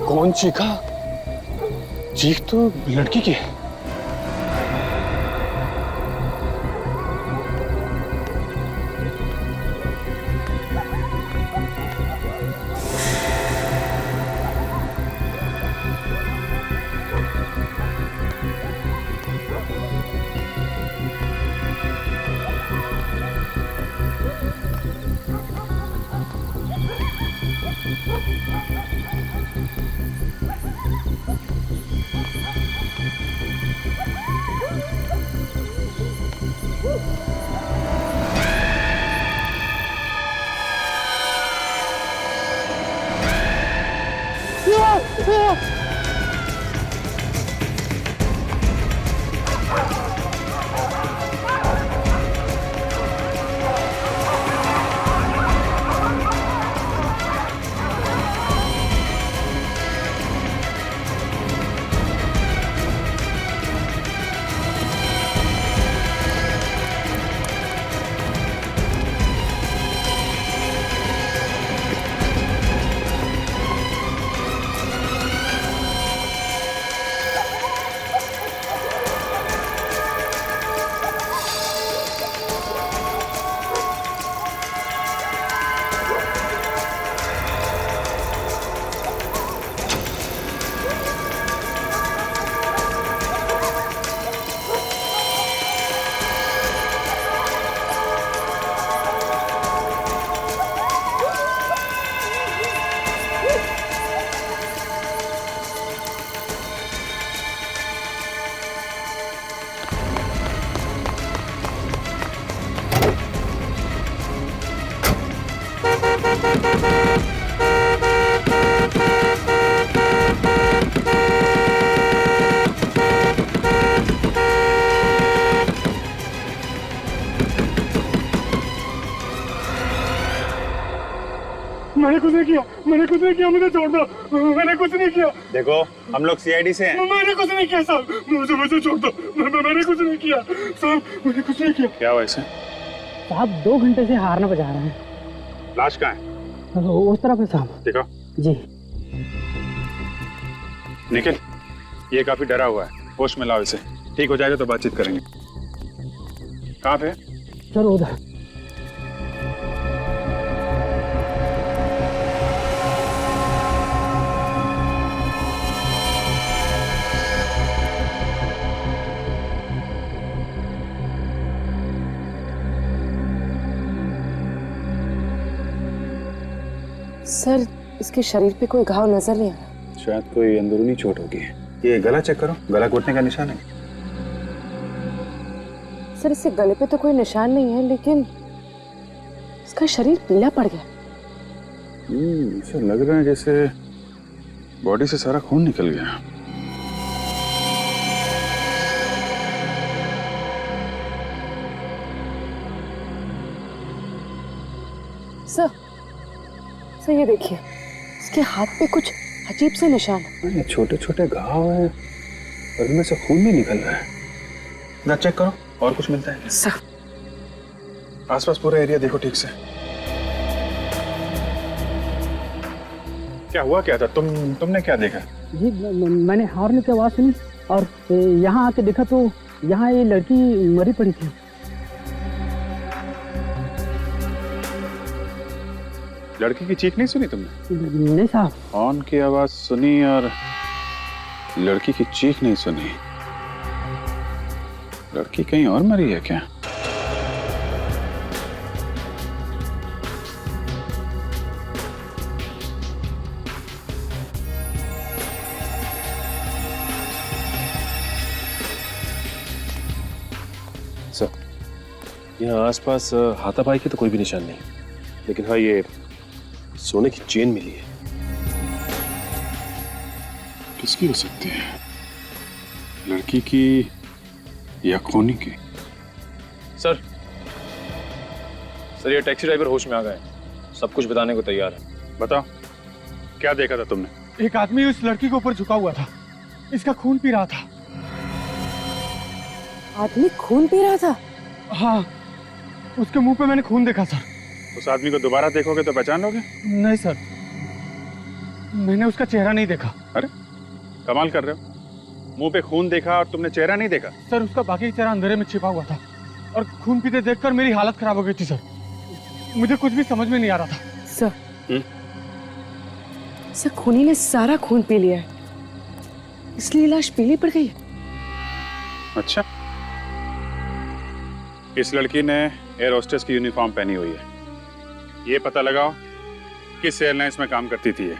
कौन चीखा? चीख तो लड़की की है। मैंने कुछ नहीं किया, मैंने कुछ नहीं किया, मुझे छोड़ दो, मैंने कुछ नहीं किया। देखो हम लोग सीआईडी से हैं। मैंने कुछ नहीं किया साहब, मुझे छोड़ दो, मैंने कुछ नहीं किया साहब, मैंने कुछ नहीं किया। क्या हुआ इसे? साहब 2 घंटे से हारना बजा रहे हैं। लाश कहाँ है? उस तरफ है साहब। देखो जी। निखिल, ये काफी डरा हुआ है, होश में लाओ इसे। ठीक हो जाएगा तो बातचीत करेंगे। कहाँ पे? सर उधर। सर, इसके शरीर पे कोई घाव नजर नहीं आ रहा। शायद कोई अंदरूनी चोट होगी। ये गला चेक करो, गला घोटने का निशान है। सर, इससे गले पे तो कोई निशान नहीं है, लेकिन इसका शरीर पीला पड़ गया। इसे लग रहा है जैसे बॉडी से सारा खून निकल गया। सर ये देखिए, इसके हाथ पे कुछ अजीब से निशान है। ये छोटे छोटे घाव हैं और इनमें से खून भी निकल रहा है। ना चेक करो, और कुछ मिलता है? सर, आसपास पूरा एरिया देखो ठीक से। क्या हुआ, क्या था? तुमने क्या देखा? जी, मैंने हॉर्न की आवाज़ सुनी और यहाँ आके देखा तो यहाँ ये लड़की मरी पड़ी थी। लड़की की चीख नहीं सुनी तुमने? नहीं साहब। हॉर्न की आवाज सुनी और लड़की की चीख नहीं सुनी। लड़की कहीं और मरी है क्या? सर, यहाँ आसपास हाथापाई की तो कोई भी निशान नहीं, लेकिन हाँ ये सोने की चेन मिली है। किसकी हो सकती है? लड़की की या खूनी की? सर, सर ये टैक्सी ड्राइवर होश में आ गए, सब कुछ बताने को तैयार है। बताओ, क्या देखा था तुमने? एक आदमी उस लड़की के ऊपर झुका हुआ था, इसका खून पी रहा था। आदमी खून पी रहा था? हाँ, उसके मुंह पे मैंने खून देखा सर। उस आदमी को दोबारा देखोगे तो पहचान लोगे? नहीं सर, मैंने उसका चेहरा नहीं देखा। अरे कमाल कर रहे हो, मुंह पे खून देखा और तुमने चेहरा नहीं देखा? सर उसका बाकी चेहरा अंधेरे में छिपा हुआ था और खून पीते देखकर मेरी हालत खराब हो गई थी सर। मुझे कुछ भी समझ में नहीं आ रहा था। सर, सर खूनी ने सारा खून पी लिया है, इसलिए लाश पीली पड़ गई। अच्छा, इस लड़की ने एयर होस्टेस की यूनिफॉर्म पहनी हुई है। ये पता लगाओ किस एयरलाइंस में काम करती थी ये।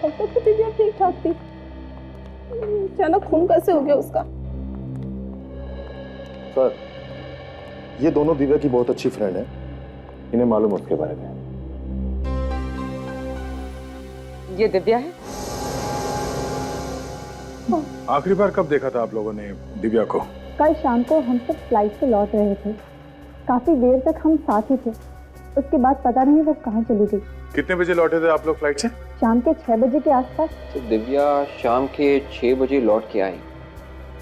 अब तक तो दिव्या ठीक ठाक थी, अचानक खून कैसे हो गया उसका? सर, ये दोनों दिव्या की बहुत अच्छी फ्रेंड है, इन्हें मालूम है उसके बारे में। ये दिव्या है? आखिरी बार कब देखा था आप लोगों ने दिव्या को? कल शाम को हम सब फ्लाइट से लौट रहे थे, काफी देर तक हम साथ ही थे। उसके बाद पता नहीं वो कहाँ चली गई। कितने बजे लौटे थे आप लोग फ्लाइट से? शाम के 6 बजे के आसपास। तो दिव्या शाम के 6 बजे लौट के आई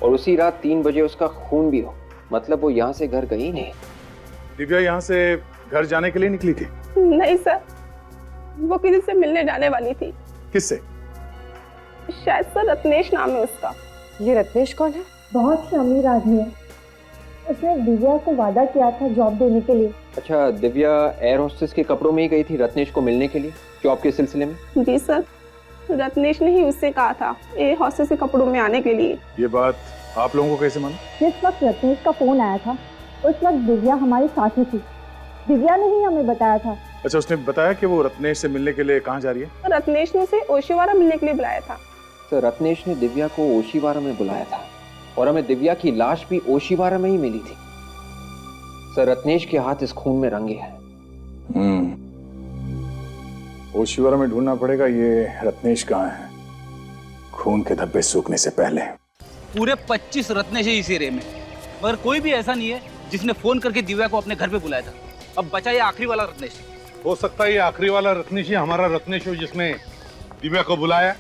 और उसी रात 3 बजे उसका खून भी हो, मतलब वो यहाँ से घर गई नहीं। दिव्या यहाँ से घर जाने के लिए निकली थी? नहीं सर, वो किसी से मिलने जाने वाली थी। किससे? शायद सर रत्नेश नाम है उसका। ये रत्नेश कौन है? बहुत ही अमीर आदमी है, उसने दिव्या को वादा किया था जॉब देने के लिए। अच्छा, दिव्या एयर होस्टेस के कपड़ों में ही गई थी रत्नेश को मिलने के लिए जॉब के सिलसिले में? जी सर, रत्नेश ने ही उससे कहा था एयर होस्टेस के कपड़ों में आने के लिए। ये बात आप लोगों को कैसे मालूम? जिस वक्त रत्नेश का फोन आया था उस वक्त दिव्या हमारे साथ ही थी, दिव्या ने ही हमें बताया था। अच्छा, उसने बताया कि वो रत्नेश से मिलने के लिए कहाँ जा रही है? रत्नेश ने उसे ओशिवारा मिलने के लिए बुलाया था। तो रत्नेश ने दिव्या को ओशिवारा में बुलाया था और हमें दिव्या की लाश भी ओशिवारा में ही मिली थी। सर, रत्नेश के हाथ इस खून में रंगे हैं। ओशिवारा में ढूंढना पड़ेगा ये रत्नेश कहाँ है, खून के धब्बे सूखने से पहले। पूरे 25 रत्नेश है इस एरिया में, मगर कोई भी ऐसा नहीं है जिसने फोन करके दिव्या को अपने घर पे बुलाया था। अब बचा ये आखिरी वाला रत्नेश। हो सकता है ये आखिरी वाला रत्नेश ही हमारा रत्नेश हो जिसने दिव्या को बुलाया।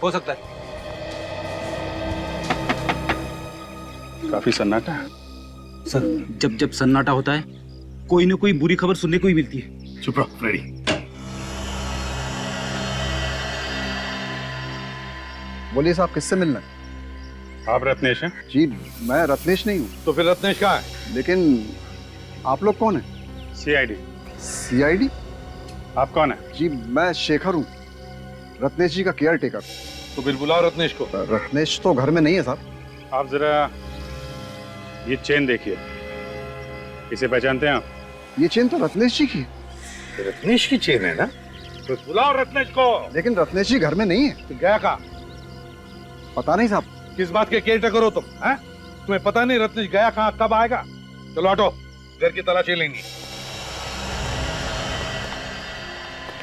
हो सकता है। काफी सन्नाटा है। सर, जब जब सन्नाटा होता है कोई ना कोई बुरी खबर सुनने को ही मिलती है। चुप रहो फ्रेडी। बोलिए साहब, किससे मिलना है? आप रत्नेश हैं? जी, मैं रत्नेश नहीं हूँ। तो फिर रत्नेश कहाँ है? लेकिन आप लोग कौन हैं? CID। CID? आप कौन है? जी, मैं शेखर हूँ, रत्नेश जी का केयर टेकर। तो फिर बुलाओ रत्नेश को। रत्नेश तो घर में नहीं है साहब। आप जरा ये चेन देखिए, इसे पहचानते हैं आप? ये चेन तो रत्नेश जी की है। रत्नेश की चेन है ना? तो बुलाओ रत्नेश को। लेकिन रत्नेश जी घर में नहीं है। तो गया कहाँ? पता नहीं साहब। किस बात के केयर टेकर हो तुम? हैं? तुम्हें पता नहीं रत्नेश गया कहाँ, कब आएगा? चलो हटो, घर की तलाशी लेंगे।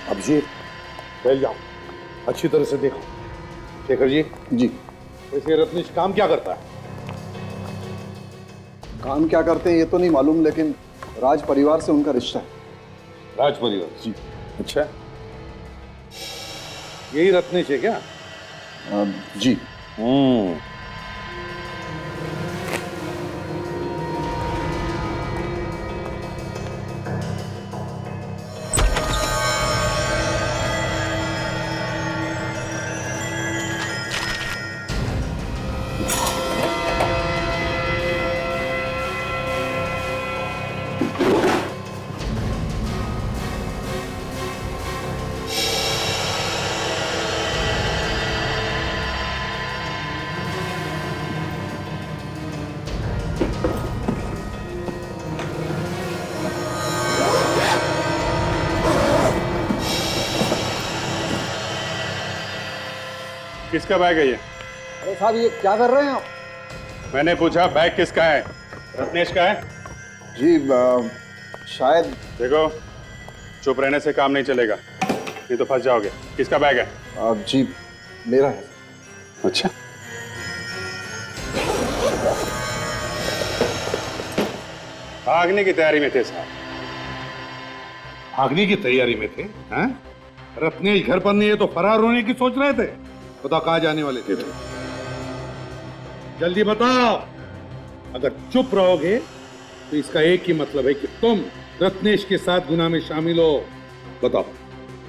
अब जी बैठ जाओ, अच्छी तरह से देखो। शेखर जी। जी। वैसे रत्नेश काम क्या करता है? काम क्या करते हैं ये तो नहीं मालूम, लेकिन राज परिवार से उनका रिश्ता है। राज परिवार? जी। अच्छा, यही रत्नेश है क्या? जी। किसका बैग है ये? अरे साहब, ये क्या कर रहे हैं आप? मैंने पूछा बैग किसका है? रत्नेश का है? जी, शायद। देखो, चुप रहने से काम नहीं चलेगा, नहीं तो फंस जाओगे। किसका बैग है? जी, मेरा है। अच्छा, भागने की तैयारी में थे साहब। भागने की तैयारी में थे? हैं? रत्नेश घर पर नहीं है तो फरार होने की सोच रहे थे? बताओ कहाँ जाने वाले थे? जल्दी बताओ। अगर चुप रहोगे तो इसका एक ही मतलब है कि तुम रत्नेश के साथ गुनाह में शामिल हो। बताओ।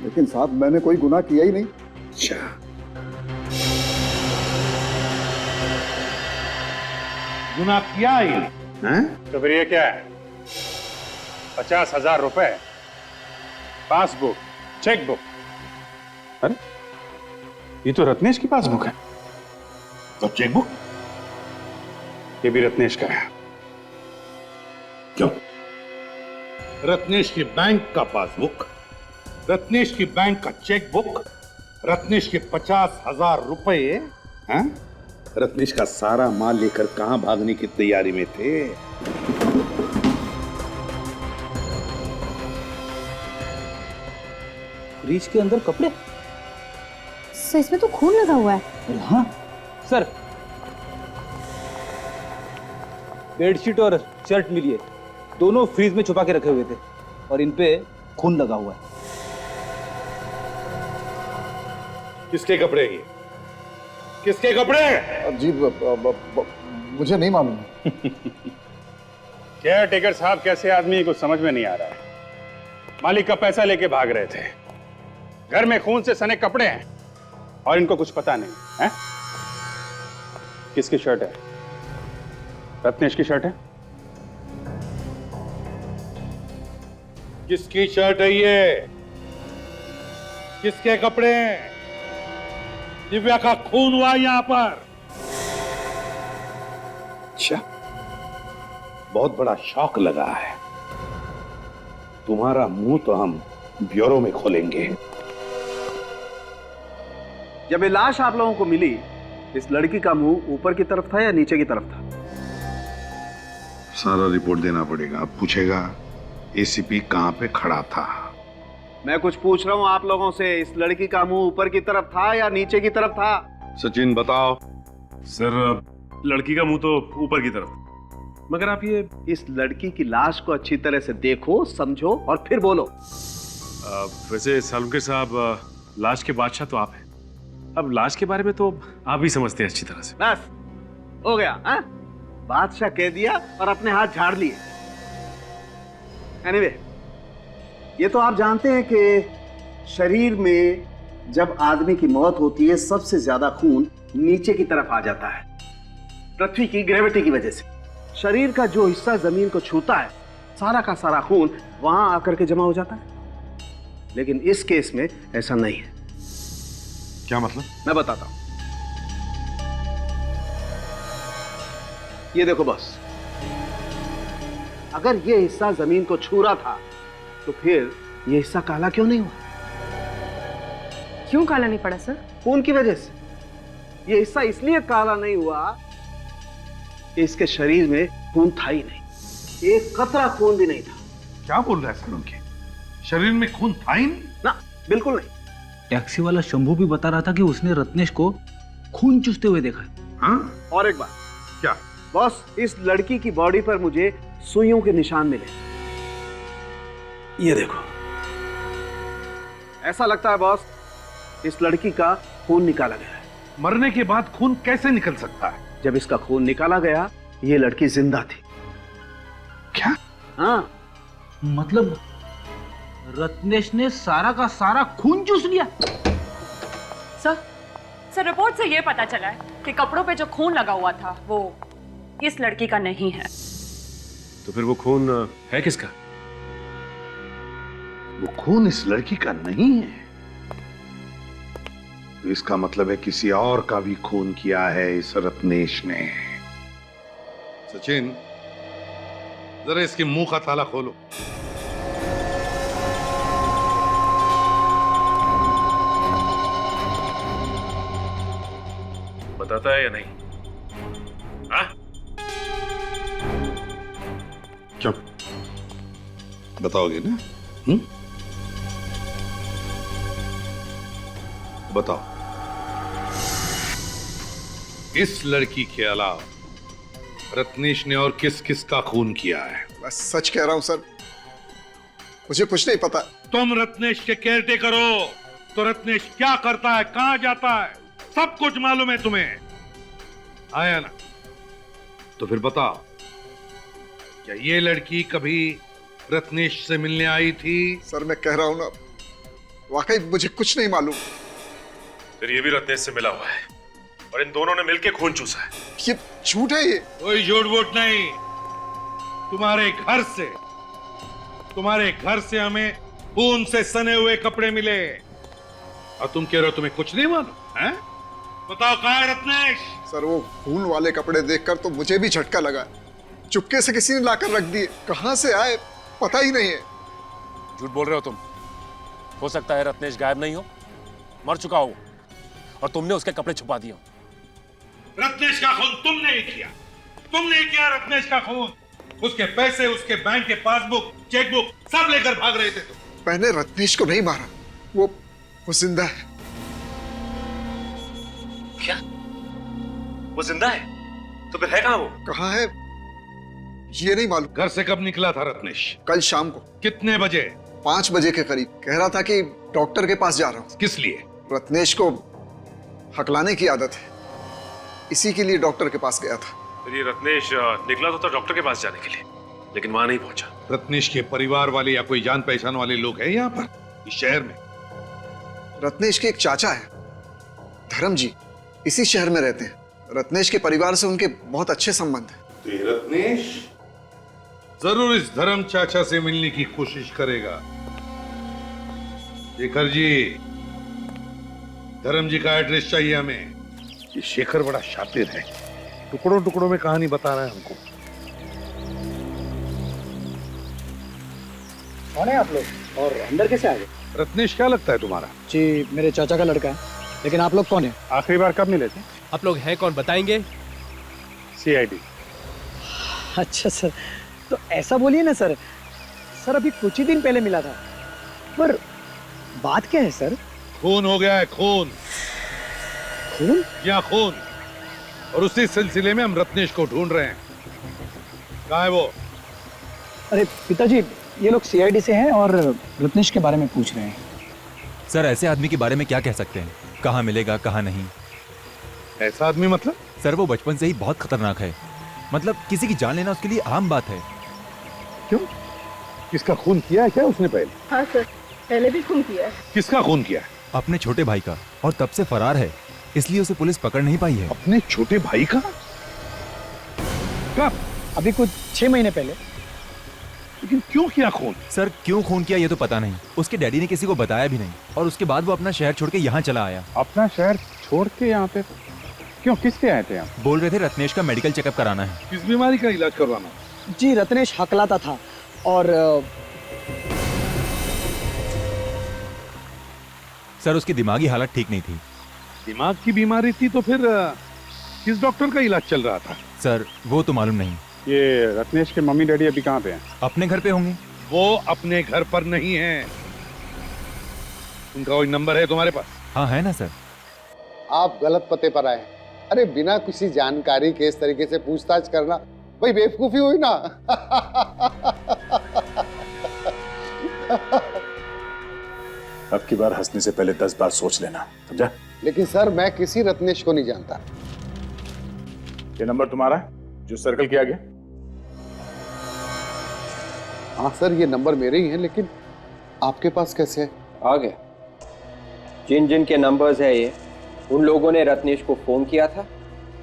लेकिन साहब मैंने कोई गुनाह किया ही नहीं। अच्छा, गुनाह किया ही नहीं, हैं? तो फिर ये क्या है? 50,000 रुपए, पासबुक, चेकबुक। अरे ये तो रत्नेश की पासबुक है। तो चेकबुक ये भी रत्नेश का है। क्यों? रत्नेश की बैंक का पासबुक, रत्नेश की बैंक का चेकबुक, रत्नेश के 50,000 रुपए, हैं? रत्नेश का सारा माल लेकर कहां भागने की तैयारी में थे? फ्रिज के अंदर कपड़े? सर इसमें तो खून लगा हुआ है। हाँ सर, बेडशीट और शर्ट मिली है, दोनों फ्रीज में छुपा के रखे हुए थे और इन पे खून लगा हुआ है। किसके कपड़े ये? किसके कपड़े? जी मुझे नहीं मालूम। केयर टेकर साहब कैसे आदमी है, कुछ समझ में नहीं आ रहा है। मालिक का पैसा लेके भाग रहे थे, घर में खून से सने कपड़े हैं और इनको कुछ पता नहीं है। किसकी शर्ट है? रत्नेश की शर्ट है। किसकी शर्ट है ये? किसके कपड़े हैं? दिव्या का खून हुआ यहां पर। अच्छा, बहुत बड़ा शौक लगा है। तुम्हारा मुंह तो हम ब्यूरो में खोलेंगे। जब ये लाश आप लोगों को मिली, इस लड़की का मुंह ऊपर की तरफ था या नीचे की तरफ था? सारा रिपोर्ट देना पड़ेगा। अब पूछेगा एसीपी कहां पे खड़ा था। मैं कुछ पूछ रहा हूं आप लोगों से, इस लड़की का मुंह ऊपर की तरफ था या नीचे की तरफ था? सचिन बताओ। सर लड़की का मुंह तो ऊपर की तरफ, मगर आप ये इस लड़की की लाश को अच्छी तरह से देखो, समझो और फिर बोलो। वैसे सालुंके साहब, लाश के बादशाह तो आप हैं। अब लाश के बारे में तो आप ही समझते हैं अच्छी तरह से। बस हो गया, हाँ? बादशाह कह दिया और अपने हाथ झाड़ लिए। एनीवे, ये तो आप जानते हैं कि शरीर में जब आदमी की मौत होती है सबसे ज्यादा खून नीचे की तरफ आ जाता है, पृथ्वी की ग्रेविटी की वजह से। शरीर का जो हिस्सा जमीन को छूता है, सारा का सारा खून वहां आकर के जमा हो जाता है। लेकिन इस केस में ऐसा नहीं है। क्या मतलब? मैं बताता हूं। ये देखो बॉस, अगर ये हिस्सा जमीन को छू रहा था तो फिर ये हिस्सा काला क्यों नहीं हुआ? क्यों काला नहीं पड़ा सर? खून की वजह से। ये हिस्सा इसलिए काला नहीं हुआ कि इसके शरीर में खून था ही नहीं, एक कतरा खून भी नहीं था। क्या बोल रहा है सर? उनके शरीर में खून था ही नहीं? ना, बिल्कुल नहीं। टैक्सी वाला शंभू भी बता रहा था कि उसने रत्नेश को खून चूसते हुए देखा है। हाँ? और एक बात। क्या? बॉस, इस लड़की की बॉडी पर मुझे सुइयों के निशान मिले। ये देखो, ऐसा लगता है बॉस इस लड़की का खून निकाला गया है। मरने के बाद खून कैसे निकल सकता है? जब इसका खून निकाला गया, ये लड़की जिंदा थी। क्या? हाँ, मतलब रत्नेश ने सारा का सारा खून चूस लिया? सर रिपोर्ट से ये पता चला है कि कपड़ों पे जो खून लगा हुआ था वो इस लड़की का नहीं है। तो फिर वो खून है किसका? वो खून इस लड़की का नहीं है, तो इसका मतलब है किसी और का भी खून किया है इस रत्नेश ने। सचिन, जरा इसके मुंह का ताला खोलो। बताता है या नहीं? हाँ? क्यों? बताओगे ना? बताओ। इस लड़की के अलावा रत्नेश ने और किस किस का खून किया है? मैं सच कह रहा हूं सर, मुझे कुछ नहीं पता। तुम रत्नेश के केयरटेकर हो, तो रत्नेश क्या करता है, कहां जाता है, सब कुछ मालूम है तुम्हें। आया ना? तो फिर बताओ, क्या ये लड़की कभी रत्नेश से मिलने आई थी? सर मैं कह रहा हूं ना, वाकई मुझे कुछ नहीं मालूम। फिर ये भी रत्नेश से मिला हुआ है और इन दोनों ने मिलके खून चूसा है। ये झूठ है। ये कोई झूठ वूठ नहीं। तुम्हारे घर से हमें खून से सने हुए कपड़े मिले और तुम कह रहे हो तुम्हें कुछ नहीं मालूम है? बताओ कहाँ है रत्नेश? सर वो खून वाले कपड़े देखकर तो मुझे भी झटका लगा। चुपके से किसी ने लाकर रख दिए, कहां से आए पता ही नहीं है। झूठ बोल रहे हो तुम। हो सकता है रत्नेश गायब नहीं हो, मर चुका हो और तुमने उसके कपड़े छुपा दिए हो। रत्नेश का खून तुमने ही किया। तुमने किया रत्नेश का खून। उसके पैसे, उसके बैंक के पासबुक, चेकबुक सब लेकर भाग रहे थे तुम। मैंने रत्नेश को नहीं मारा, वो जिंदा है। क्या? वो जिंदा है? तो फिर है कहां वो? कहां है ये नहीं मालूम। घर से कब निकला था रत्नेश? कल शाम को। कितने बजे? 5 बजे के करीब। कह रहा था कि डॉक्टर के पास जा रहा हूं। किस लिए? रत्नेश को हकलाने की आदत है, इसी के लिए डॉक्टर के पास गया था। फिर ये रत्नेश निकला तो था डॉक्टर के पास जाने के लिए, लेकिन वहां नहीं पहुंचा। रत्नेश के परिवार वाले या कोई जान पहचान वाले लोग हैं यहाँ पर इस शहर में? रत्नेश के एक चाचा है, धर्म जी, इसी शहर में रहते हैं। रत्नेश के परिवार से उनके बहुत अच्छे संबंध हैं। तो ये रत्नेश जरूर इस धर्म चाचा से मिलने की कोशिश करेगा। शेखर जी, धर्म जी का एड्रेस चाहिए हमें। ये शेखर बड़ा शातिर है, टुकड़ों टुकड़ों में कहानी बता रहा है हमको। कौन है आप लोग और अंदर कैसे आ गए? रत्नेश क्या लगता है तुम्हारा? जी मेरे चाचा का लड़का है, लेकिन आप लोग कौन है? आखिरी बार कब मिले थे? आप लोग हैं कौन बताएंगे? CID। अच्छा सर, तो ऐसा बोलिए ना सर। सर अभी कुछ ही दिन पहले मिला था, पर बात क्या है सर? खून हो गया है, खून। खून? या खून, और उसी सिलसिले में हम रत्नेश को ढूंढ रहे हैं। कहाँ है वो? अरे पिताजी, ये लोग CID से हैं और रत्नेश के बारे में पूछ रहे हैं। सर ऐसे आदमी के बारे में क्या कह सकते हैं, कहाँ मिलेगा कहाँ नहीं। ऐसा आदमी मतलब? सर वो बचपन से ही बहुत खतरनाक है, मतलब किसी की जान लेना उसके लिए आम बात है। क्यों? किसका खून किया है क्या उसने पहले? हाँ सर, पहले भी खून किया है। किसका खून किया है? अपने छोटे भाई का, और तब से फरार है, इसलिए उसे पुलिस पकड़ नहीं पाई है। अपने छोटे भाई का? कब? अभी कुछ 6 महीने पहले। लेकिन क्यों किया खून? सर क्यों खून किया ये तो पता नहीं, उसके डैडी ने किसी को बताया भी नहीं, और उसके बाद वो अपना शहर छोड़ के यहाँ चला आया। अपना शहर छोड़ के यहाँ पे? क्यों, किस लिए आए थे यहाँ? बोल रहे थे रत्नेश का मेडिकल चेकअप कराना है। किस बीमारी का इलाज करवाना? जी रत्नेश हकलाता था और सर उसकी दिमागी हालत ठीक नहीं थी। दिमाग की बीमारी थी तो फिर किस डॉक्टर का इलाज चल रहा था? सर वो तो मालूम नहीं। ये रत्नेश के मम्मी डैडी अभी कहाँ पे हैं? अपने घर पे होंगे। वो अपने घर पर नहीं है। उनका कोई नंबर है तुम्हारे पास? हाँ है ना सर। आप गलत पते पर आए। अरे बिना किसी जानकारी के इस तरीके से पूछताछ करना भाई बेवकूफी हुई ना। अब की बार हंसने से पहले 10 बार सोच लेना, समझा? लेकिन सर मैं किसी रत्नेश को नहीं जानता। ये नंबर तुम्हारा है जो सर्कल किया गया? हाँ सर ये नंबर मेरे ही है, लेकिन आपके पास कैसे है? आ गया। जिन जिन के नंबर्स है ये, उन लोगों ने रत्नेश को फोन किया था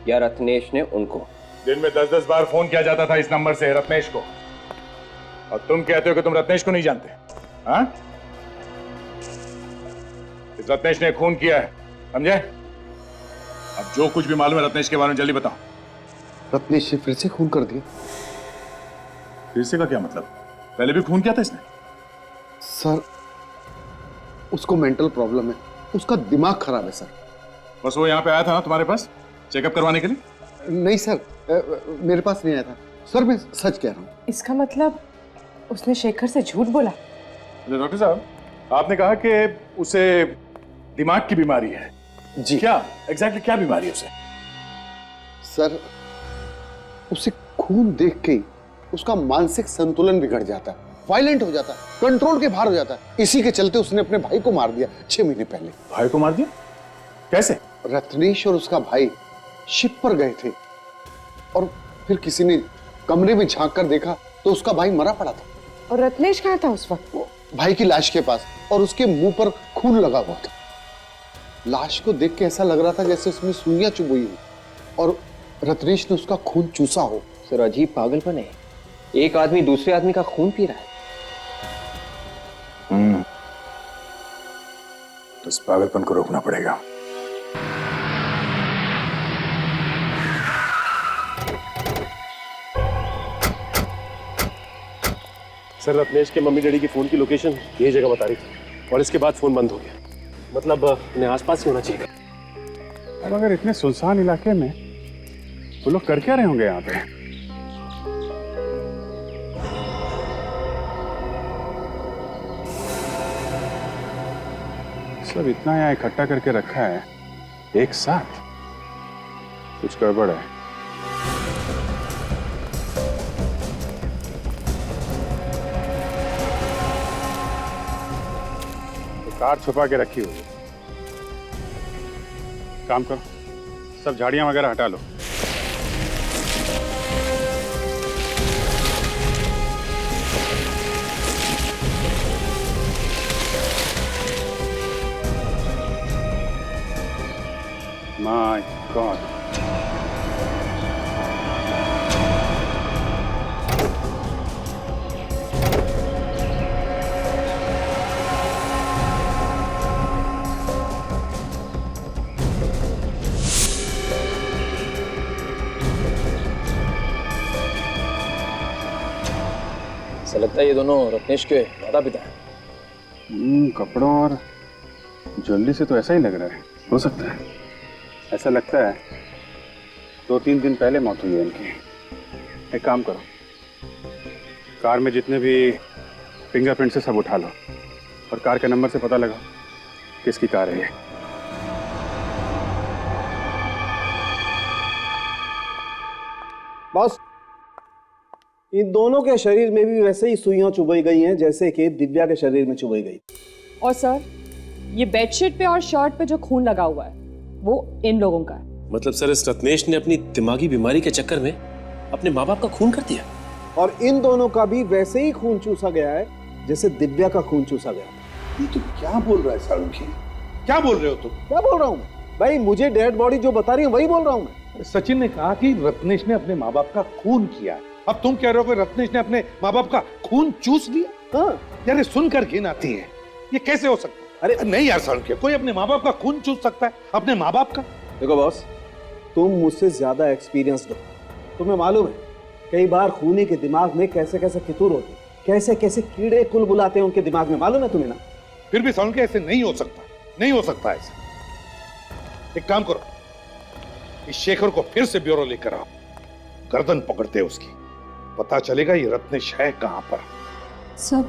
या रत्नेश ने उनको? दिन में 10-10 बार फोन किया जाता था इस नंबर से रत्नेश को, और तुम कहते हो कि तुम रत्नेश को नहीं जानते? हाँ? इस रत्नेश ने खून किया है, समझे? अब जो कुछ भी मालूम है रत्नेश के बारे में जल्दी बताओ। रत्नेश ने फिर से खून कर दिया? फिर से का क्या मतलब? पहले भी खून किया था इसने? सर उसको मेंटल प्रॉब्लम है, उसका दिमाग खराब है सर। बस वो यहाँ पे आया था ना तुम्हारे पास चेकअप करवाने के लिए? नहीं सर, मेरे पास नहीं आया था सर, मैं सच कह रहा हूँ। इसका मतलब उसने शेखर से झूठ बोला? डॉक्टर साहब आपने कहा कि उसे दिमाग की बीमारी है। जी क्या एग्जैक्टली क्या बीमारी है उसे? सर उसे खून देख के ही उसका मानसिक संतुलन बिगड़ जाता है, वायलेंट हो जाता है, कंट्रोल के बाहर हो जाता है। इसी के चलते उसने अपने भाई को मार दिया 6 महीने पहले। भाई को मार दिया? कैसे? रत्नेश और उसका भाई शिप पर गए थे और फिर किसी ने कमरे में झांक कर देखा तो उसका भाई मरा पड़ा था। और रत्नेश कहाँ था उस वक्त? भाई की लाश के पास, और उसके मुंह पर खून लगा हुआ था। लाश को देख के ऐसा लग रहा था जैसे उसमें सुइयां चुभ हुई हो और रत्नेश ने उसका खून चूसा हो। सर अजीब पागलपन है, एक आदमी दूसरे आदमी का खून पी रहा है। तो इस पागलपन को रोकना पड़ेगा। सर रत्नेश के मम्मी डैडी की फोन की लोकेशन यही जगह बता रही थी और इसके बाद फोन बंद हो गया। मतलब इन्हें आसपास ही होना चाहिए। अब अगर इतने सुनसान इलाके में वो लोग कर क्या रहे होंगे यहाँ पे? सब इतना यहाँ इकट्ठा करके रखा है एक साथ, कुछ गड़बड़ है। तो कार छुपा के रखी हुई है। काम करो, सब झाड़ियां वगैरह हटा लो। My God. ऐसा लगता है ये दोनों रत्नेश के माता पिता हैं। कपड़ों और ज्वेलरी से तो ऐसा ही लग रहा है। हो सकता है, ऐसा लगता है 2-3 दिन पहले मौत हुई है इनकी। एक काम करो, कार में जितने भी फिंगरप्रिंट से सब उठा लो और कार के नंबर से पता लगाओ किसकी कार है ये। बॉस, इन दोनों के शरीर में भी वैसे ही सुइयां चुभाई गई हैं जैसे कि दिव्या के शरीर में चुभाई गई। और सर, ये बेडशीट पे और शर्ट पे जो खून लगा हुआ है वो इन लोगों का है। मतलब सर इस रत्नेश ने अपनी दिमागी बीमारी के चक्कर में अपने माँ बाप का खून कर दिया। और इन दोनों का भी वैसे ही खून चूसा गया है जैसे दिव्या का खून चूसा गया। ये तुम क्या बोल रहा है सालुंखी? क्या बोल रहे हो तुम? क्या बोल रहा हूँ मैं? भाई मुझे डेड बॉडी जो बता रही है वही बोल रहा हूँ मैं। सचिन ने कहा कि रत्नेश ने अपने माँ बाप का खून किया। अब तुम कह रहे हो कि रत्नेश ने अपने माँ बाप का खून चूस लिया? हाँ यार, सुनकर घिन आती है। ये कैसे हो सकता है? अरे नहीं यार सालुंखी, कोई अपने माँ बाप का खून चूस सकता है? अपने माँ बाप का? देखो बॉस, तुम मुझसे ज्यादा एक्सपीरियंस्ड हो, तुम्हें मालूम है कई बार खूनी के दिमाग में कैसे कैसे फितूर होते हैं, कैसे कैसे कीड़े कुल बुलाते हैं उनके दिमाग में, मालूम है तुम्हें ना? फिर भी सालुंखी ऐसे नहीं हो सकता, नहीं हो सकता ऐसे। एक काम करो, इस शेखर को फिर से ब्यूरो लेकर आओ, गर्दन पकड़ते उसकी, पता चलेगा ये रत्नेश है कहां पर। सर,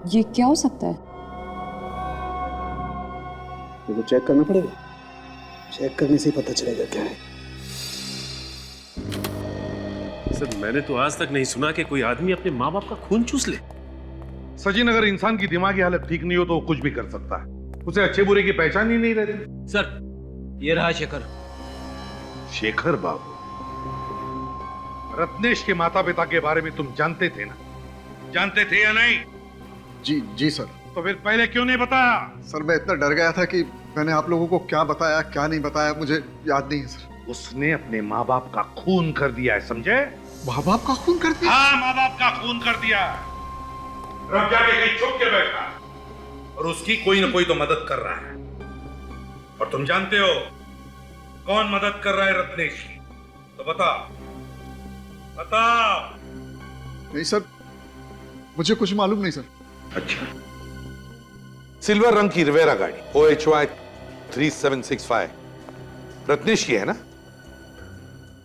ये क्या हो सकता है? ये तो चेक करना पड़ेगा, चेक करने से ही पता चलेगा क्या है। सर मैंने तो आज तक नहीं सुना कि कोई आदमी अपने माँ बाप का खून चूस ले। सचिन, अगर इंसान की दिमागी हालत ठीक नहीं हो तो वो कुछ भी कर सकता है। उसे अच्छे बुरे की पहचान ही नहीं रहती। सर, ये रहा शेखर। शेखर बाबू, रत्नेश के माता पिता के बारे में तुम जानते थे ना? जानते थे या नहीं? जी सर। तो फिर पहले क्यों नहीं बताया? सर मैं इतना डर गया था कि मैंने आप लोगों को क्या बताया क्या नहीं बताया मुझे याद नहीं है सर। उसने अपने माँ बाप का खून कर दिया है, समझे? माँ बाप का खून कर दिया? हाँ, माँ बाप का खून कर दिया। रब जाके कहीं छुप के बैठा और उसकी कोई ना कोई तो मदद कर रहा है। और तुम जानते हो कौन मदद कर रहा है रत्नेश की? तो बताओ, बताओ। नहीं सर, मुझे कुछ मालूम नहीं सर। अच्छा, सिल्वर रंग की रिवेरा गाड़ी OHY 3765 रत्नेश की है ना?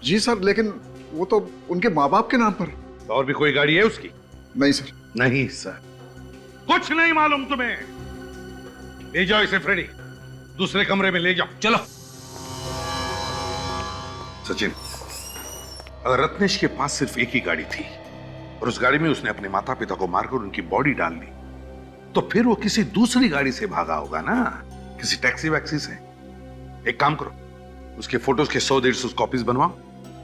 जी सर, लेकिन वो तो उनके माँ बाप के नाम पर। तो और भी कोई गाड़ी है उसकी? नहीं सर। नहीं सर, कुछ नहीं मालूम तुम्हें। ले जाओ इसे फ्रेडी, दूसरे कमरे में ले जाओ। चलो। सचिन, अगर रत्नेश के पास सिर्फ एक ही गाड़ी थी और उस गाड़ी में उसने अपने माता पिता को मारकर उनकी बॉडी डाल ली, तो फिर वो किसी दूसरी गाड़ी से भागा होगा ना, किसी टैक्सी वैक्सी से। एक काम करो, उसके फोटोज के 100-150 कॉपीज बनवाओ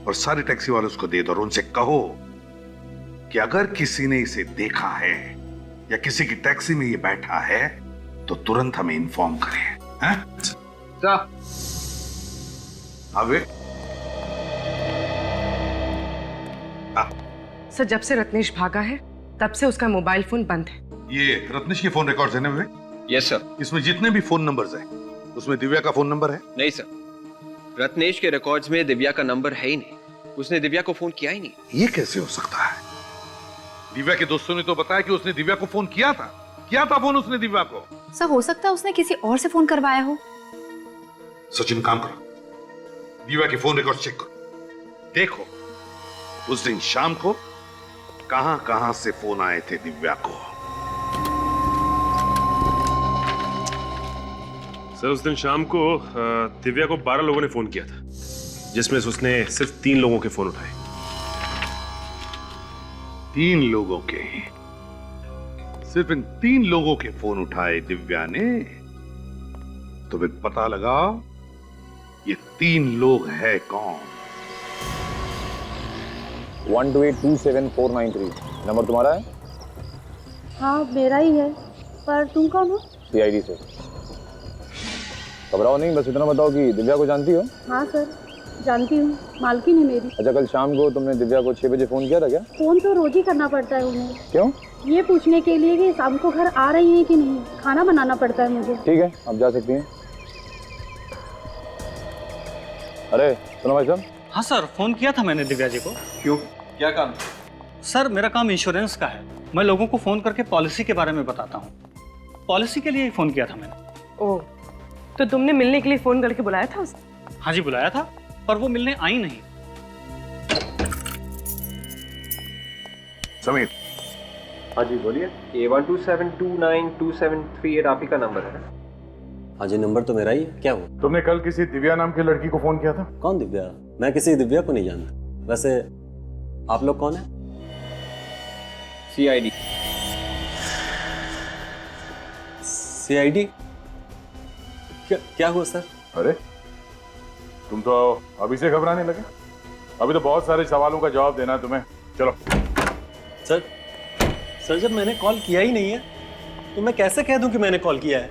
और सारे टैक्सी वालों को दे दो और उनसे कहो कि अगर किसी ने इसे देखा है या किसी की टैक्सी में ये बैठा है तो तुरंत हमें इन्फॉर्म करें। हैं? आगे। सर, जब से रत्नेश भागा है तब से उसका मोबाइल फोन बंद है। ये रत्नेश के फोन रिकॉर्ड्स है ना विवेक? Yes sir. इसमें जितने भी फोन नंबर्स हैं उसमें दिव्या का फोन नंबर है? नहीं सर, रत्नेश के रिकॉर्ड्स में दिव्या का नंबर है ही नहीं। उसने दिव्या को फोन किया ही नहीं। ये कैसे हो सकता है? दिव्या के दोस्तों ने तो बताया कि उसने दिव्या को फोन किया था फोन उसने दिव्या को। सर हो सकता है उसने किसी और से फोन करवाया हो। सचिन, काम करो, दिव्या के फोन रिकॉर्ड चेक करो, देखो उस दिन शाम को कहां से फोन आए थे दिव्या को। सर, उस दिन शाम को दिव्या को 12 लोगों ने फोन किया था, जिसमें से उसने सिर्फ 3 लोगों के फोन उठाए। 3 लोगों के? सिर्फ इन 3 लोगों के फोन उठाए दिव्या ने? तो फिर पता लगाओ ये 3 लोग है कौन। 12827 नंबर तुम्हारा है? हाँ मेरा ही है, पर तुम कौन हो? CID से। घबराओ नहीं, बस इतना बताओ कि दिव्या को जानती हो? हाँ सर जानती हूँ, मालकिन है मेरी। अच्छा, कल शाम को तुमने दिव्या को 6 बजे फोन किया था क्या? फोन तो रोज ही करना पड़ता है उन्हें। क्यों? ये पूछने के लिए कि शाम को घर आ रही है कि नहीं, खाना बनाना पड़ता है मुझे। ठीक है, आप जा सकती हैं। अरे सुनो भाई साहब। हाँ सर, फोन किया था मैंने दिव्या जी को। क्यों, क्या काम? सर मेरा काम इंश्योरेंस का है, मैं लोगों को फोन करके पॉलिसी के बारे में बताता हूँ। पॉलिसी के लिए ही फोन किया था मैंने। ओह, तो तुमने मिलने के लिए फोन करके बुलाया था उसे? हाँ जी बुलाया था, पर वो मिलने आई नहीं। समीर। हाँ जी बोलिए। A127292738 आप ही का नंबर है? हाँ जी, नंबर तो मेरा ही है। क्या हुआ? तुमने कल किसी दिव्या नाम की लड़की को फोन किया था? कौन दिव्या? मैं किसी दिव्या को नहीं जानता। वैसे आप लोग कौन है? CID। CID? क्या हुआ सर? अरे तुम तो अभी से घबराने लगे। अभी तो बहुत सारे सवालों का जवाब देना है तुम्हें। चलो। सर जब मैंने कॉल किया ही नहीं है तो मैं कैसे कह दूं कि मैंने कॉल किया है?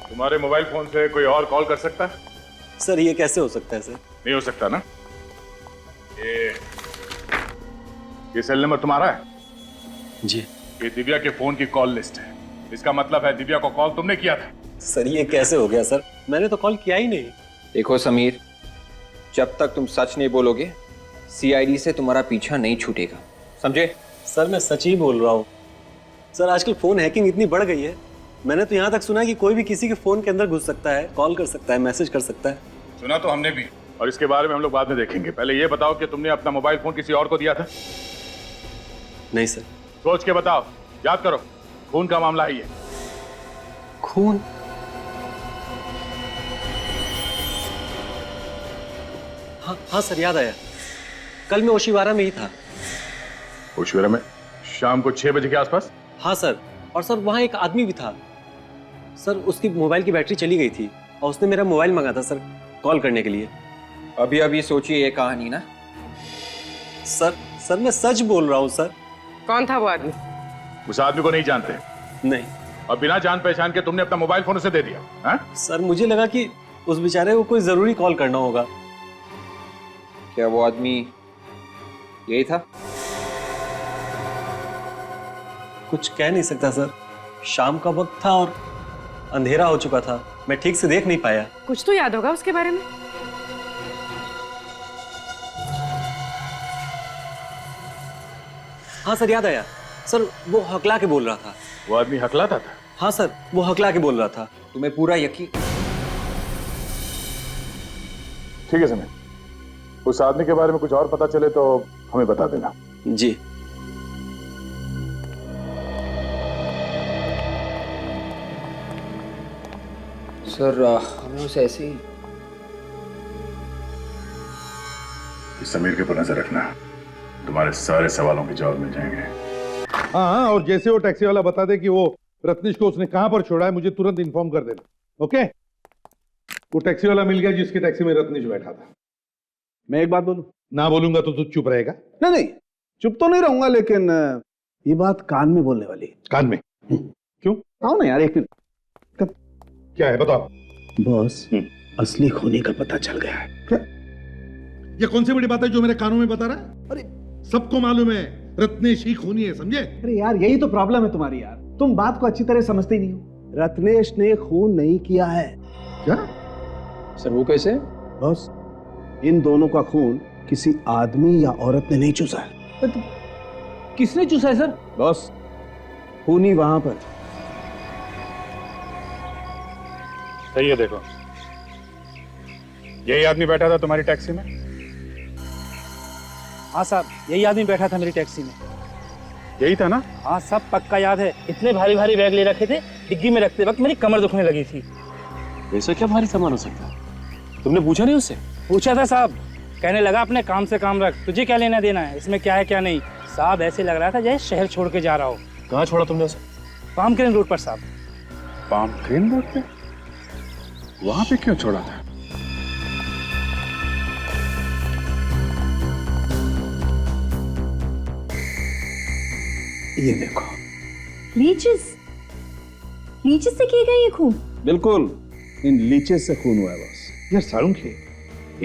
तुम्हारे मोबाइल फोन से कोई और कॉल कर सकता है? सर ये कैसे हो सकता है सर? नहीं हो सकता ना। ये सेल नंबर तुम्हारा है? जी। ये दिव्या के फोन की कॉल लिस्ट है। इसका मतलब है दिव्या को कॉल तुमने किया था। सर ये कैसे हो गया सर? मैंने तो कॉल किया ही नहीं। देखो समीर, जब तक तुम सच नहीं बोलोगे CID से तुम्हारा पीछा नहीं छूटेगा, समझे? सर मैं सच ही बोल रहा हूँ। सर आजकल फोन हैकिंग इतनी बढ़ गई है, मैंने तो यहाँ तक सुना है कि कोई भी किसी के फोन के अंदर घुस सकता है, कॉल कर सकता है, मैसेज कर सकता है। सुना तो हमने भी, और इसके बारे में हम लोग बाद में देखेंगे। पहले ये बताओ कि तुमने अपना मोबाइल फोन किसी और को दिया था? नहीं सर। सोच के बताओ, याद करो, खून का मामला है ये। खून? हाँ सर याद आया, कल मैं ओशिवारा में ही था। ओशिवारा में? शाम को 6 बजे के आसपास? हाँ सर, और सर वहाँ एक आदमी भी था। सर उसकी मोबाइल की बैटरी चली गई थी और उसने मेरा मोबाइल मंगा था सर कॉल करने के लिए। अभी सोचिए ये कहानी ना। सर मैं सच बोल रहा हूँ सर। कौन था वो आदमी? उस आदमी को नहीं जानते? नहीं। और बिना जान पहचान के तुमने अपना मोबाइल फोन उसे दे दिया? हा? सर मुझे लगा कि उस बेचारे को कोई जरूरी कॉल करना होगा। क्या वो आदमी यही था? कुछ कह नहीं सकता सर, शाम का वक्त था और अंधेरा हो चुका था, मैं ठीक से देख नहीं पाया। कुछ तो याद होगा उसके बारे में। हाँ सर याद आया, सर वो हकला के बोल रहा था। वो आदमी हकलाता था? हाँ सर वो हकला के बोल रहा था। तुम्हें पूरा यकीन? ठीक है समय, उस आदमी के बारे में कुछ और पता चले तो हमें बता देना। जी। सर हमें उसे ऐसे ही इस समीर के ऊपर नजर रखना, तुम्हारे सारे सवालों के जवाब मिल जाएंगे। हाँ, और जैसे वो टैक्सी वाला बता दे कि वो रत्नेश को उसने कहां पर छोड़ा है, मुझे तुरंत इन्फॉर्म कर देना। ओके? वो टैक्सी वाला मिल गया जिसकी टैक्सी में रत्नेश बैठा था। मैं एक बात बोलूं? ना बोलूंगा तो तू चुप रहेगा? नहीं नहीं, चुप तो नहीं रहूंगा, लेकिन ये बात कान में बोलने वाली है। कान में? क्यों? आओ ना यार, एक मिनट। क्या है बताओ। बॉस, असली खूनी का पता चल गया है। क्या? ये कौन सी बड़ी बात है जो मेरे कानों में बता रहा है? अरे सबको मालूम है रत्नेश ही खूनी है, समझे? अरे यार, यही तो प्रॉब्लम है तुम्हारी यार, तुम बात को अच्छी तरह समझते ही नहीं हो। रत्नेश ने खून नहीं किया है। क्या? सर वो कैसे? बॉस, इन दोनों का खून किसी आदमी या औरत ने नहीं चूसा है। किसने चूसा है सर? बॉस, खूनी वहां पर। सही है, देखो यही आदमी बैठा था तुम्हारी टैक्सी में? हाँ साहब, यही आदमी बैठा था मेरी टैक्सी में। यही था ना? हाँ सब पक्का याद है। इतने भारी भारी बैग ले रखे थे, डिग्गी में रखते वक्त मेरी कमर दुखने लगी थी। ऐसा क्या भारी सामान हो सकता है? तुमने पूछा नहीं उससे? पूछा था साहब, कहने लगा अपने काम से काम रख, तुझे क्या लेना देना है, इसमें क्या है क्या नहीं। साहब ऐसे लग रहा था जैसे शहर छोड़ के जा रहा हो। कहाँ छोड़ा तुमने उसे? पाम क्रेन रोड पर साहब। पाम क्रेन रोड पे? वहां पे क्यों छोड़ा था? ये देखो, लीचेस से किए गए ये खून? बिल्कुल, इन लीचेस से खून हुआ है बॉस। यार सारुंखे,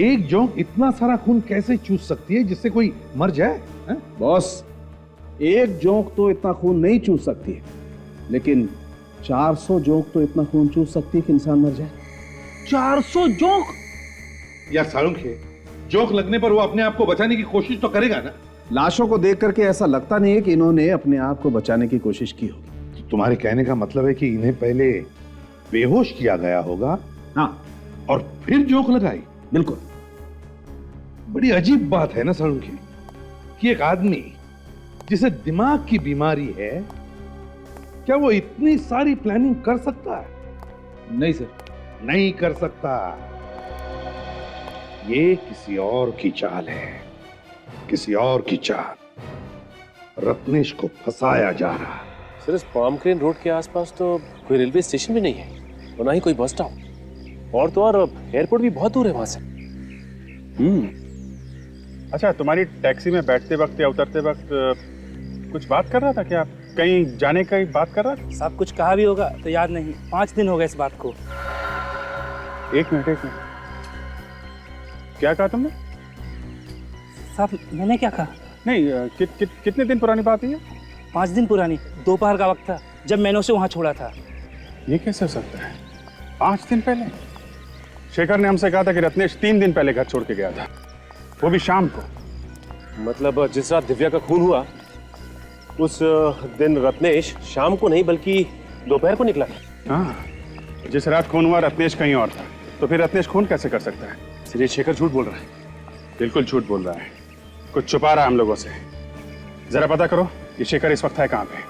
एक जोंक इतना सारा खून कैसे चूस सकती है जिससे कोई मर जाए? बॉस, एक जोंक तो इतना खून नहीं चूस सकती है, लेकिन 400 जोंक तो इतना खून चूस सकती है कि इंसान मर जाए। 400 जोंक? यार सारुंखे, जोंक लगने पर वो अपने आप को बचाने की कोशिश तो करेगा ना? लाशों को देख करके ऐसा लगता नहीं है कि इन्होंने अपने आप को बचाने की कोशिश की होगी। तो तुम्हारे कहने का मतलब है कि इन्हें पहले बेहोश किया गया होगा, हाँ, और फिर जोंक लगाई? बिल्कुल। बड़ी अजीब बात है ना सारुंखे, कि एक आदमी जिसे दिमाग की बीमारी है, क्या वो इतनी सारी प्लानिंग कर सकता है? नहीं सर, नहीं कर सकता। ये किसी और की चाल है, किसी और की चाल। रत्नेश को फंसाया जा रहा है। सर इस पाम क्रेन रोड के आसपास तो कोई रेलवे स्टेशन भी नहीं है और ना ही कोई बस स्टॉप, और तो और एयरपोर्ट भी बहुत दूर है वहां से। अच्छा, तुम्हारी टैक्सी में बैठते वक्त या उतरते वक्त कुछ बात कर रहा था क्या? कहीं जाने का बात कर रहा था? साहब कुछ कहा भी होगा तो याद नहीं, 5 दिन हो गए इस बात को। एक मिनट, क्या कहा तुमने? साहब मैंने क्या कहा? नहीं, कितने दिन पुरानी बात है? 5 दिन पुरानी, दोपहर का वक्त था जब मैंने उसे वहां छोड़ा था। ये कैसे हो सकता है? 5 दिन पहले? शेखर ने हमसे कहा था कि रत्नेश 3 दिन पहले घर छोड़ के गया था, वो भी शाम को। मतलब जिस रात दिव्या का खून हुआ उस दिन रत्नेश शाम को नहीं बल्कि दोपहर को निकला था। हाँ, जिस रात खून हुआ रत्नेश कहीं और था, तो फिर रत्नेश खून कैसे कर सकता है? सिर्फ शेखर झूठ बोल रहा है। बिल्कुल झूठ बोल रहा है, कुछ छुपा रहा है हम लोगों से। जरा पता करो ये शेखर इस वक्त है कहां पे।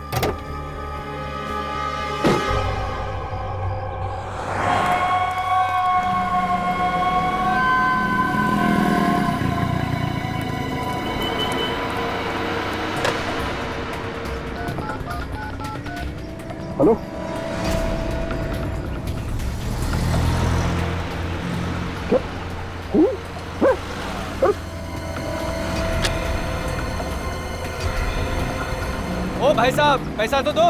हेलो, ओ भाई साहब, पैसा तो दो।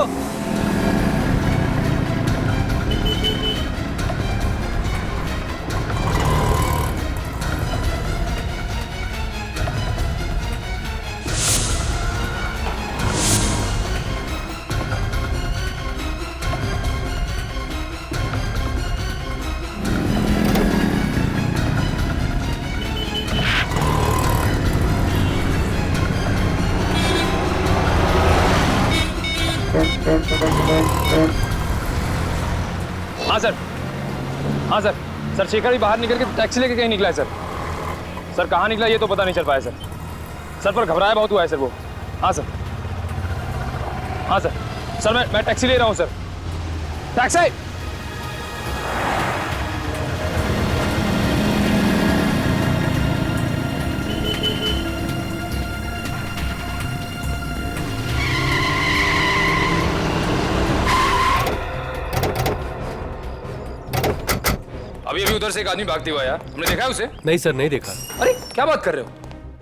हाँ सर, हाँ सर। सर शेखर भी बाहर निकल के टैक्सी लेके कहीं निकला है सर। सर कहाँ निकला ये तो पता नहीं चल पाया सर। सर पर घबराया बहुत हुआ है सर वो। हाँ सर, हाँ सर। सर मैं टैक्सी ले रहा हूँ सर। टैक्सी। अभी अभी उधर से एक आदमी भागते हुआ आया, तुमने देखा है उसे? नहीं सर, नहीं देखा। अरे क्या बात कर रहे हो?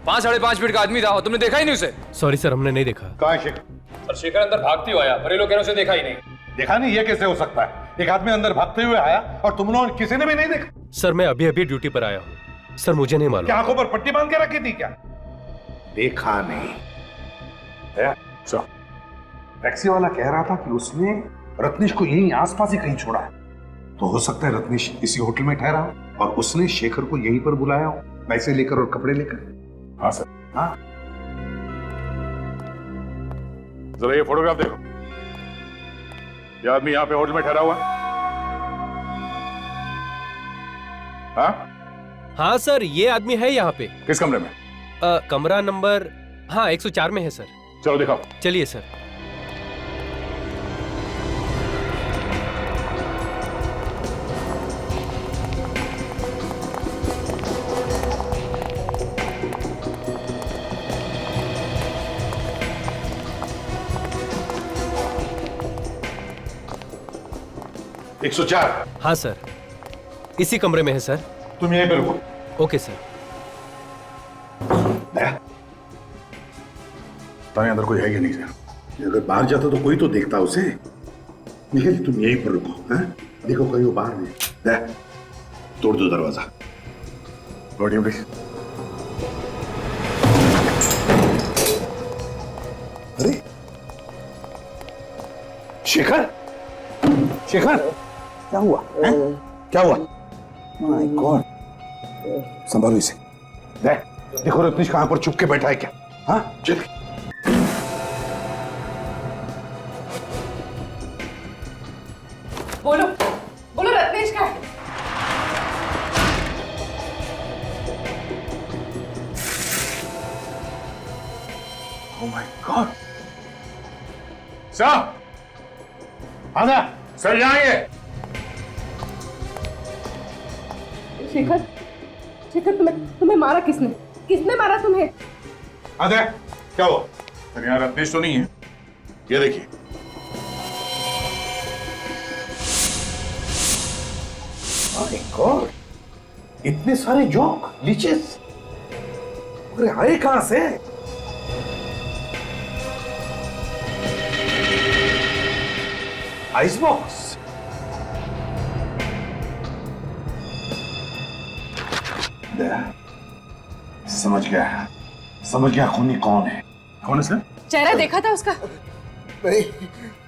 5-5.5 फीट का आदमी था और तुमने देखा ही नहीं उसे? सॉरी सर, हमने नहीं देखा। कहाँ है शेखर? सर शेखर अंदर भागते हुआ आया, पर ये लोग कह रहे हैं उसे देखा ही नहीं। देखा नहीं? ये कैसे हो सकता है? एक आदमी अंदर भागते हुए आया और तुम लोग किसी ने भी नहीं देखा? सर मैं अभी अभी ड्यूटी पर आया हूँ सर, मुझे नहीं मालूम। क्या आंखों पर पट्टी बांध के रखी थी क्या? देखा नहीं? टैक्सी वाला कह रहा था कि उसने रत्नेश को यहीं आसपास ही कहीं छोड़ा है, तो हो सकता है रत्नेश इसी होटल में ठहरा हो और उसने शेखर को यहीं पर बुलाया हो, पैसे लेकर और कपड़े लेकर। हाँ सर। हाँ, जरा ये फोटोग्राफ देखो। ये आदमी यहाँ पे होटल में ठहरा हुआ है? हाँ सर, ये आदमी है यहाँ पे। किस कमरे में? कमरा नंबर 104 में है सर। चलो दिखाओ। चलिए सर। एक 104। हाँ सर, इसी कमरे में है सर। तुम यहीं पे रुको। Okay sir. ताकि अंदर कोई है कि नहीं सर? अगर बाहर जाता तो कोई तो देखता उसे। निखिल तुम यहीं पर रुको। हैं? देखो कहीं वो बाहर नहीं। तोड़ दो दरवाजा। लौटिए प्लीज। अरे शेखर, शेखर क्या हुआ? क्या हुआ? माय गॉड, संभालो इसे। देखो रत्नेश कहां पर चुप के बैठा है क्या? हाँ चल। बोलो बोलो, रत्नेश का है? Oh my God. सर आना। सर यहाँ आइए। शेखर, शेखर तुम्हें मारा किसने? किसने मारा तुम्हें? आधा क्या हुआ? सर यहाँ रत्नेश तो नहीं है। ये देखिए। माय गॉड, इतने सारे जोक लीचेस, अरे आए कहां से? Ice box. समझ गया खूनी कौन है। कौन है सर? चेहरा देखा था उसका? नहीं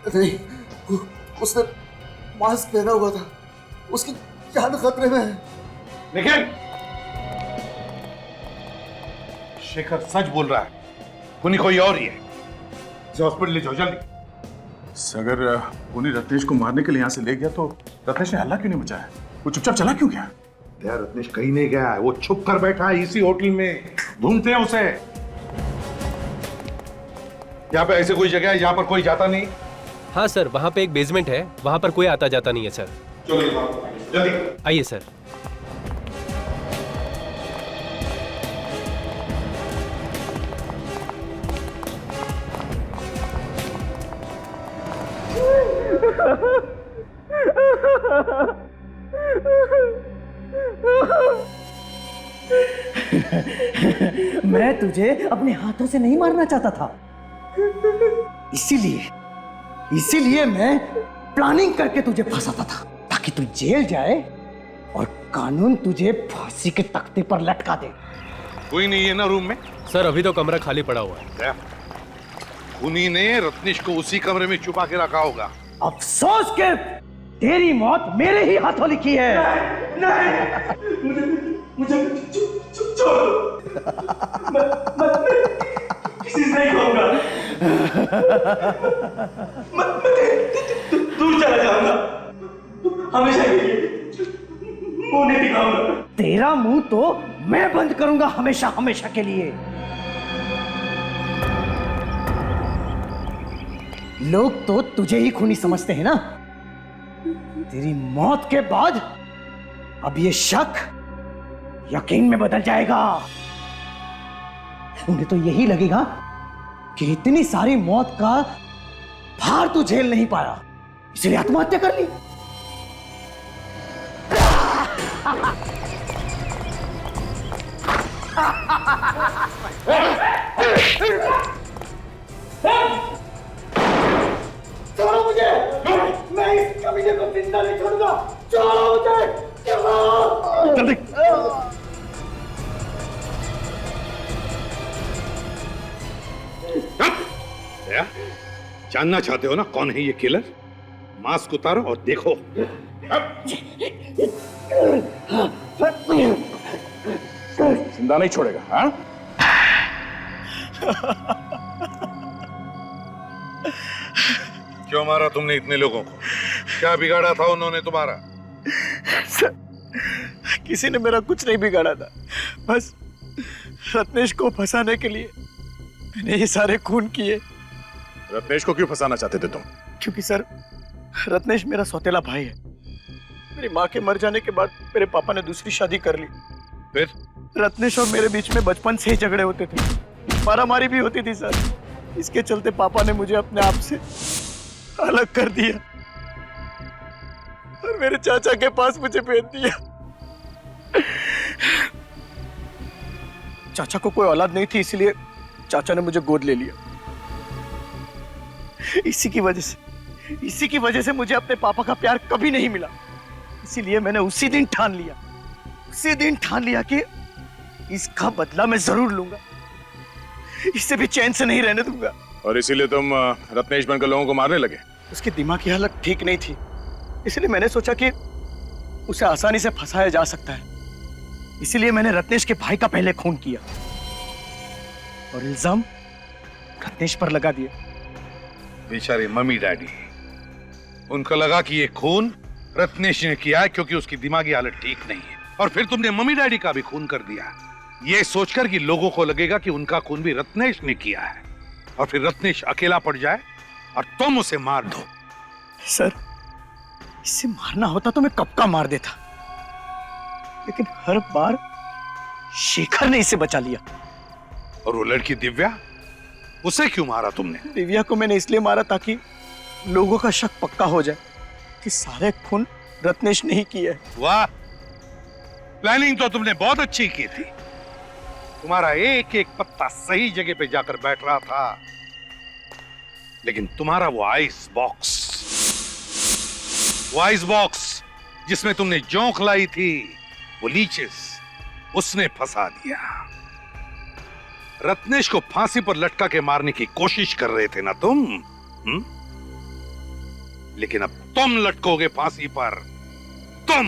नहीं, उसने मास्क पहना हुआ था, उसकी जान खतरे में है। निखिल, शेखर सच बोल रहा है, खूनी कोई और ही है। इसे हॉस्पिटल ले जाओ जल्दी। अगर खूनी रत्नेश को मारने के लिए यहाँ से ले गया तो रत्नेश ने हल्ला क्यों नहीं मचाया? वो चुपचाप चला क्यों गया? यार रत्नेश कहीं नहीं गया है, वो छुप कर बैठा है इसी होटल में। ढूंढते हैं उसे। यहाँ पे ऐसे कोई जगह है यहाँ पर कोई जाता नहीं? हाँ सर, वहाँ पे एक बेसमेंट है, वहाँ पर कोई आता जाता नहीं है सर। चलो जल्दी आइए सर। मैं तुझे अपने हाथों से नहीं मारना चाहता था, इसीलिए मैं प्लानिंग करके तुझे फंसाता था, ताकि तू जेल जाए और कानून तुझे फांसी के तख्ते पर लटका दे। कोई नहीं है ना रूम में? सर अभी तो कमरा खाली पड़ा हुआ है। खूनी ने रत्नेश को उसी कमरे में छुपा के रखा होगा। अफसोस के तेरी मौत मेरे ही हाथों लिखी है। मुझे छोड़, मैं किसी से नहीं कहूंगा। मैं दूर चला जाऊंगा, हमेशा के लिए मुंह नहीं दिखाऊंगा। तेरा मुंह तो मैं बंद करूंगा हमेशा हमेशा के लिए। लोग तो तुझे ही खूनी समझते हैं ना। तेरी मौत के बाद अब ये शक यकीन में बदल जाएगा। उन्हें तो यही लगेगा कि इतनी सारी मौत का भार तू झेल नहीं पाया, इसलिए आत्महत्या कर ली। छोड़ो मुझे, मैं इस कमीने को जिंदा नहीं छोड़ूंगा। छोड़ो मुझे, जल्दी। क्या जानना चाहते हो ना कौन है ये किलर? मास्क उतारो और देखो। जिंदा नहीं छोड़ेगा। हाँ? क्यों मारा तुमने इतने लोगों को? क्या बिगाड़ा था उन्होंने तुम्हारा? सर, किसी ने मेरा कुछ नहीं बिगाड़ा था, बस रत्नेश को फंसाने के लिए मैंने ये सारे खून किए। रत्नेश को क्यों फंसाना चाहते थे तुम? क्योंकि सर, रत्नेश मेरा सौतेला भाई है। मेरी माँ के मर जाने के बाद मेरे पापा ने दूसरी शादी कर ली। फिर रत्नेश और मेरे बीच में बचपन से ही झगड़े होते थे, मारामारी भी होती थी सर। इसके चलते पापा ने मुझे अपने आप से अलग कर दिया और मेरे चाचा के पास मुझे भेज दिया। चाचा को कोई औलाद नहीं थी, इसलिए चाचा ने मुझे गोद ले लिया। इसी की वजह से मुझे अपने पापा का प्यार कभी नहीं मिला। इसीलिए मैंने उसी दिन ठान लिया कि इसका बदला मैं जरूर लूंगा। इससे भी चैन से नहीं रहने दूंगा। और इसीलिए तुम रत्नेश बनकर लोगों को मारने लगे? उसकी दिमाग की हालत ठीक नहीं थी, इसलिए मैंने सोचा कि उसे आसानी से फंसाया जा सकता है। इसीलिए मैंने रत्नेश के भाई का पहले खून किया और इल्जाम रत्नेश पर लगा दिया। बेचारे मम्मी डैडी, उनको लगा कि ये खून रत्नेश ने किया है क्योंकि उसकी दिमागी हालत ठीक नहीं है, और फिर तुमने मम्मी डैडी का भी खून कर दिया, ये सोचकर कि लोगों को लगेगा कि उनका खून भी रत्नेश ने किया है, और फिर रत्नेश अकेला पड़ जाए और तुम उसे मार दो। सर, इसे मारना होता तो मैं कब का मार देता, लेकिन हर बार शेखर ने इसे बचा लिया। और वो लड़की दिव्या, उसे क्यों मारा तुमने? दिव्या को मैंने इसलिए मारा ताकि लोगों का शक पक्का हो जाए कि सारे खून रत्नेश ने ही किए। वाह, प्लानिंग तो तुमने बहुत अच्छी की थी। तुम्हारा एक एक पत्ता सही जगह पे जाकर बैठ रहा था, लेकिन तुम्हारा वो आइस बॉक्स जिसमें तुमने जोंक लाई थी, वो लीचेस, उसने फंसा दिया। रत्नेश को फांसी पर लटका के मारने की कोशिश कर रहे थे ना तुम? लेकिन अब तुम लटकोगे फांसी पर, तुम।